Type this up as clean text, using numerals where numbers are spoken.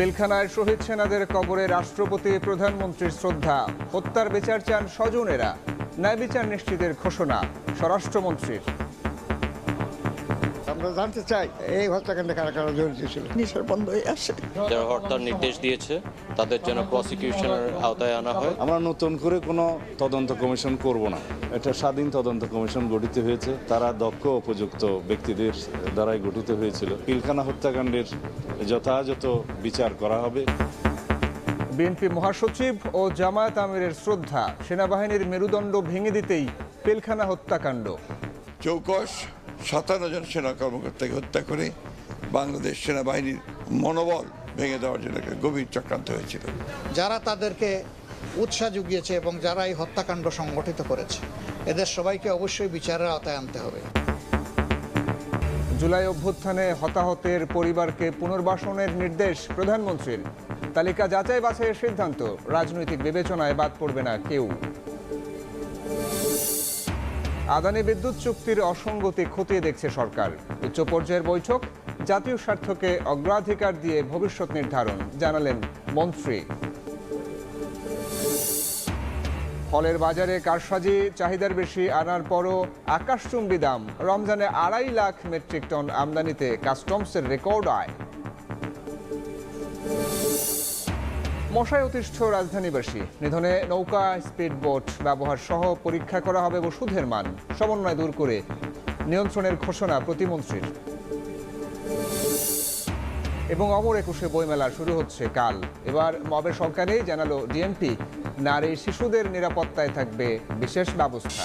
পিলখানায় শহীদ সেনাদের কবরে রাষ্ট্রপতি প্রধানমন্ত্রীর শ্রদ্ধা, হত্যার বিচার চান স্বজনেরা, ন্যায় বিচার নিশ্চিতের ঘোষণা স্বরাষ্ট্রমন্ত্রীর। আমরা জানতে চাই এই হত্যাকাণ্ডে কারা কারা জড়িত ছিল। নিঃশ্বাস বন্ধ হয়ে আসে। যারা হত্যার নির্দেশ দিয়েছে তাদের যেন প্রসিকিউশনের আওতায় আনা হয়। আমরা নতুন করে কোনো তদন্ত কমিশন করব না। একটা স্বাধীন তদন্ত কমিশন গঠিত হয়েছে, তারা দক্ষ উপযুক্ত ব্যক্তিদের দ্বারাই গঠিত হয়েছিল। পিলখানা হত্যাকাণ্ডের যথাযথ বিচার করা হবে। বিএনপি মহাসচিব ও জামায়াত আমিরের শ্রদ্ধা, সেনাবাহিনীর মেরুদণ্ড ভেঙে দিতেই পিলখানা হত্যাকাণ্ড। চৌকস 57 জন সেনা কর্মকর্তাকে হত্যা করে বাংলাদেশ সেনাবাহিনীর মনোবল ভেঙে দেওয়ার জন্য একটা গভীর চক্রান্ত হয়েছিল। যারা তাদেরকে উৎসাহ জুগিয়েছে এবং যারা এই হত্যাকাণ্ড সংগঠিত করেছে, এদের সবাইকে অবশ্যই বিচারের আওতায় আনতে হবে। জুলাই অভ্যুত্থানে হতাহতের পরিবারকে পুনর্বাসনের নির্দেশ প্রধানমন্ত্রীর। তালিকা যাচাই বাছাইয়ের সিদ্ধান্ত, রাজনৈতিক বিবেচনায় বাদ পড়বে না কেউ। আদানি বিদ্যুৎ চুক্তির অসঙ্গতি খতিয়ে দেখছে সরকার। উচ্চ পর্যায়ের বৈঠক, জাতীয় স্বার্থকে অগ্রাধিকার দিয়ে ভবিষ্যৎ নির্ধারণ, জানালেন মন্ত্রী। ফলের বাজারে কারসাজি, চাহিদার বেশি আনার পরও আকাশচুম্বী দাম। রমজানে 2.5 লাখ মেট্রিক টন আমদানিতে কাস্টমসের রেকর্ড আয়। মশায় অতিষ্ঠ রাজধানীবাসী, নিধনে নৌকা, স্পিড বোট ব্যবহার সহ পরীক্ষা করা হবে ওষুধের মান, সমন্বয় দূর করে নিয়ন্ত্রণের ঘোষণা প্রতিমন্ত্রীর। এবং অমর একুশে বইমেলা শুরু হচ্ছে কাল। এবার মবের সংখ্যা নেই, জানালো ডিএমপি। নারী শিশুদের নিরাপত্তায় থাকবে বিশেষ ব্যবস্থা।